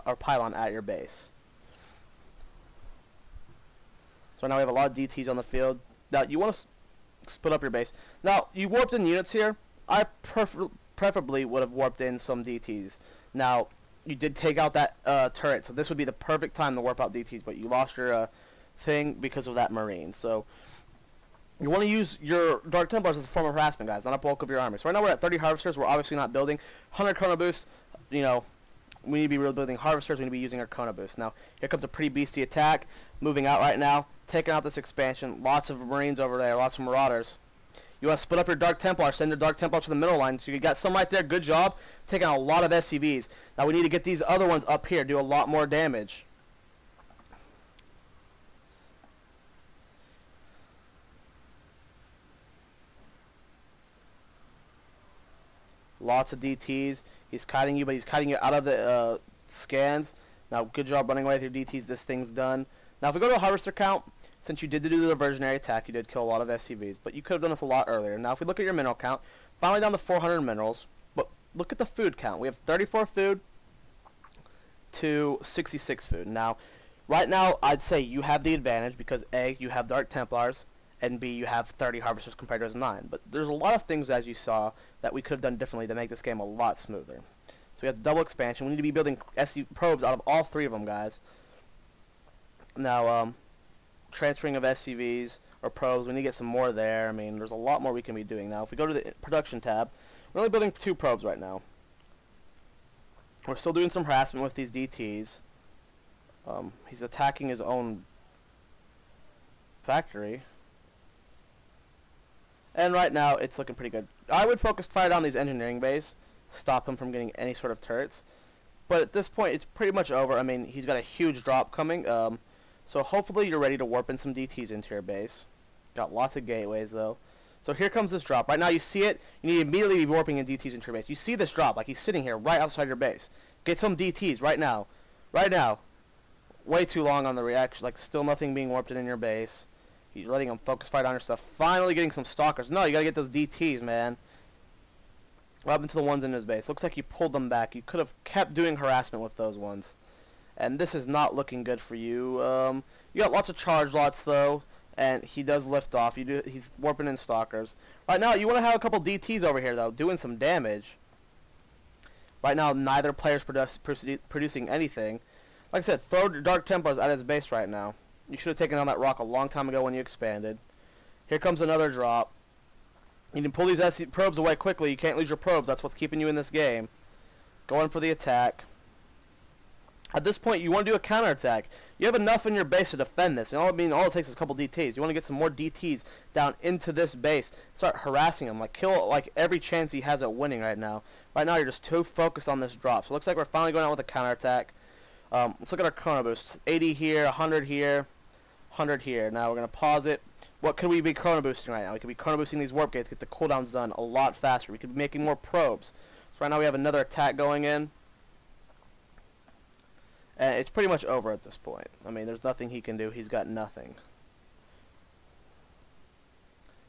or pylon at your base. So now we have a lot of DTs on the field. Now you want to split up your base. Now you warped in units here. I preferably would have warped in some DTs. Now you did take out that turret, so this would be the perfect time to warp out DTs, but you lost your thing because of that marine. So you want to use your Dark Templars as a form of harassment, guys, not a bulk of your army. So right now we're at 30 harvesters. We're obviously not building 100 chrono boost. You know, we need to be real building harvesters. We need to be using our chrono boost. Now here comes a pretty beastie attack, moving out right now, taking out this expansion. Lots of marines over there, lots of marauders. You want to split up your Dark Templar, send your Dark Templar to the middle line. So you got some right there, good job, taking out a lot of SCVs. Now we need to get these other ones up here, do a lot more damage. Lots of DTs. He's kiting you, but he's kiting you out of the scans. Now, good job running away with your DTs. This thing's done. Now, if we go to a harvester count, since you did do the diversionary attack, you did kill a lot of SCVs, but you could have done this a lot earlier. Now, if we look at your mineral count, finally down to 400 minerals, but look at the food count. We have 34 food to 66 food. Now, right now, I'd say you have the advantage because A, you have Dark Templars, and B, you have 30 harvesters compared to his 9. But there's a lot of things, as you saw, that we could have done differently to make this game a lot smoother. So we have the double expansion. We need to be building SC probes out of all 3 of them, guys. Now, transferring of SCVs or probes, we need to get some more there. I mean, there's a lot more we can be doing now. If we go to the production tab, we're only building 2 probes right now. We're still doing some harassment with these DTs. He's attacking his own factory. And right now, it's looking pretty good. I would focus fire down these engineering bays, stop him from getting any sort of turrets. But at this point, it's pretty much over. I mean, he's got a huge drop coming. So hopefully you're ready to warp in some DTs into your base. Got lots of gateways, though. So here comes this drop. Right now, you see it. You need to immediately be warping in DTs into your base. You see this drop, like he's sitting here right outside your base. Get some DTs right now. Right now. Way too long on the reaction. Like, still nothing being warped in your base. You're letting him focus fire on your stuff. Finally getting some stalkers. No, you gotta get those DTs, man. What happened to the ones in his base? Looks like you pulled them back. You could have kept doing harassment with those ones. And this is not looking good for you. You got lots of charge lots, though. And he does lift off. He's warping in stalkers. Right now, you want to have a couple DTs over here, though, doing some damage. Right now, neither player's producing anything. Like I said, throw Dark Templars at his base right now. You should have taken on that rock a long time ago when you expanded. Here comes another drop. You can pull these SC probes away quickly. You can't lose your probes. That's what's keeping you in this game. Going for the attack. At this point, you want to do a counterattack. You have enough in your base to defend this. All it takes is a couple DTs. You want to get some more DTs down into this base. Start harassing him. Like, kill like every chance he has at winning right now. Right now, you're just too focused on this drop. So it looks like we're finally going out with a counterattack. Let's look at our chrono boosts. 80 here, 100 here, 100 here. Now we're going to pause it. What could we be chrono boosting right now? We could be chrono boosting these warp gates, get the cooldowns done a lot faster. We could be making more probes. So right now we have another attack going in. And it's pretty much over at this point. I mean, there's nothing he can do. He's got nothing.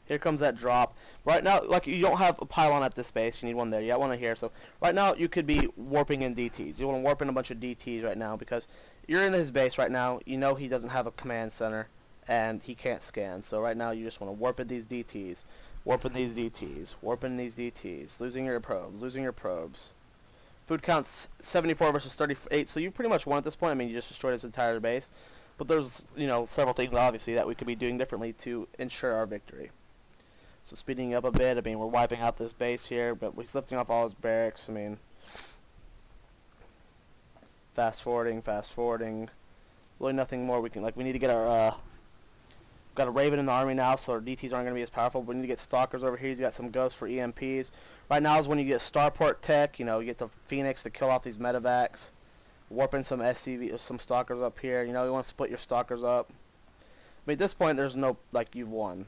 Here comes that drop. Right now, like, you don't have a pylon at this base. You need one there. You got one here. So right now, you could be warping in DTs. You want to warp in a bunch of DTs right now because you're in his base right now. You know he doesn't have a command center, and he can't scan. So right now, you just want to warp in these DTs. Warp in these DTs. Warp in these DTs. Losing your probes. Losing your probes. Food count's 74 versus 38, so you pretty much won at this point. I mean, you just destroyed his entire base. But there's, you know, several things, obviously, that we could be doing differently to ensure our victory. So speeding up a bit, I mean, we're wiping out this base here, but we're lifting off all his barracks. I mean, fast forwarding. Really nothing more we can, like, we need to get our, got a Raven in the army now, so our DTs aren't going to be as powerful. We need to get Stalkers over here. He's got some Ghosts for EMPs. Right now is when you get Starport Tech. You know, you get the Phoenix to kill off these medevacs. Warp in some SCV, some Stalkers up here. You know, you want to split your Stalkers up. I mean, at this point, there's no, like, you've won.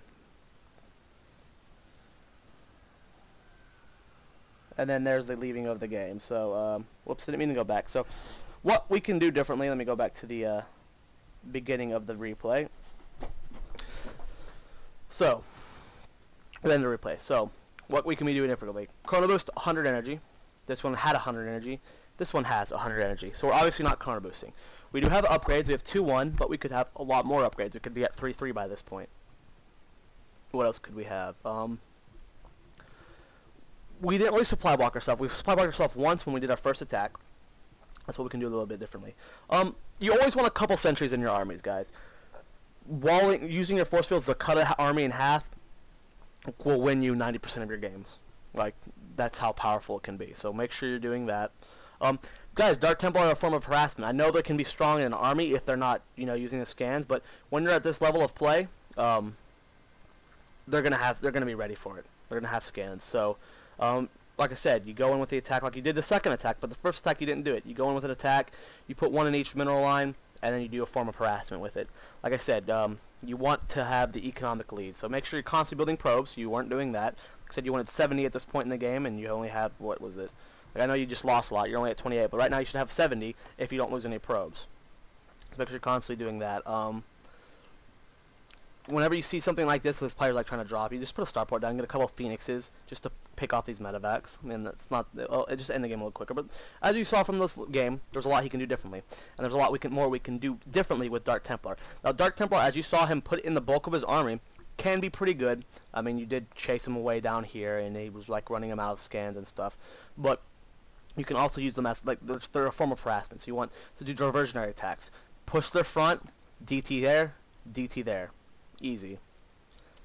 And then there's the leaving of the game. So, whoops, didn't mean to go back. So, what we can do differently, let me go back to the beginning of the replay. So, then the replay. So, what we can be doing differently. Chrono Boost, 100 energy. This one had 100 energy. This one has 100 energy, so we're obviously not counter boosting. We do have upgrades. We have 2-1, but we could have a lot more upgrades. We could be at 3-3 by this point. What else could we have? We didn't really supply block ourselves. We supply blocked ourselves once when we did our first attack. That's what we can do a little bit differently. You always want a couple sentries in your armies, guys. Using your force fields to cut an army in half will win you 90% of your games. Like, that's how powerful it can be. So make sure you're doing that. Guys, Dark Templar are a form of harassment. I know they can be strong in an army if they're not, using the scans, but when you're at this level of play, they're gonna be ready for it. They're gonna have scans. So, like I said, you go in with the attack like you did the second attack, but the first attack you didn't do it. You go in with an attack, you put one in each mineral line, and then you do a form of harassment with it. Like I said, you want to have the economic lead, so make sure you're constantly building probes. You weren't doing that. Like I said, you wanted 70 at this point in the game, and you only have, what was it? Like, I know you just lost a lot. You're only at 28, but right now you should have 70 if you don't lose any probes. So make sure you're constantly doing that. Whenever you see something like this player's trying to drop, you just put a starport down, get a couple of phoenixes just to pick off these medevacs. I mean, that's not, it just end the game a little quicker. But as you saw from this game, there's a lot he can do differently, and there's a lot more we can do differently with Dark Templar. Now, Dark Templar, as you saw him put in the bulk of his army, can be pretty good. I mean, you did chase him away down here, and he was running him out of scans and stuff. But you can also use them as they're a form of harassment. So you want to do diversionary attacks, push their front, DT there, DT there. Easy.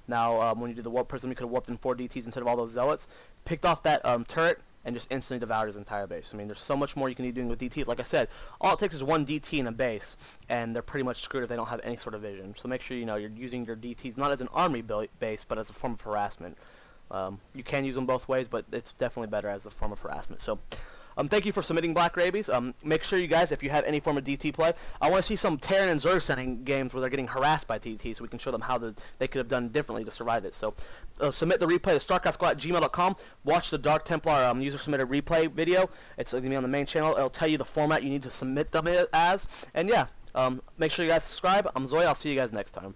Now, when you did the warp prism, you could have warped in 4 DTs instead of all those zealots. Picked off that turret and just instantly devoured his entire base. I mean, there's so much more you can be doing with DTs. Like I said, all it takes is one DT in a base, and they're pretty much screwed if they don't have any sort of vision. So make sure you're using your DTs not as an army base, but as a form of harassment. You can use them both ways, but it's definitely better as a form of harassment. So. Thank you for submitting BlackRabies. Make sure you guys, if you have any form of DT play, I want to see some Terran and Zerg sending games where they're getting harassed by DT, so we can show them how they could have done differently to survive it. So submit the replay to starcraftsquad@gmail.com. Watch the Dark Templar user submitted replay video. It's going to be on the main channel. It'll tell you the format you need to submit them as. And yeah, make sure you guys subscribe. I'm Zoe. I'll see you guys next time.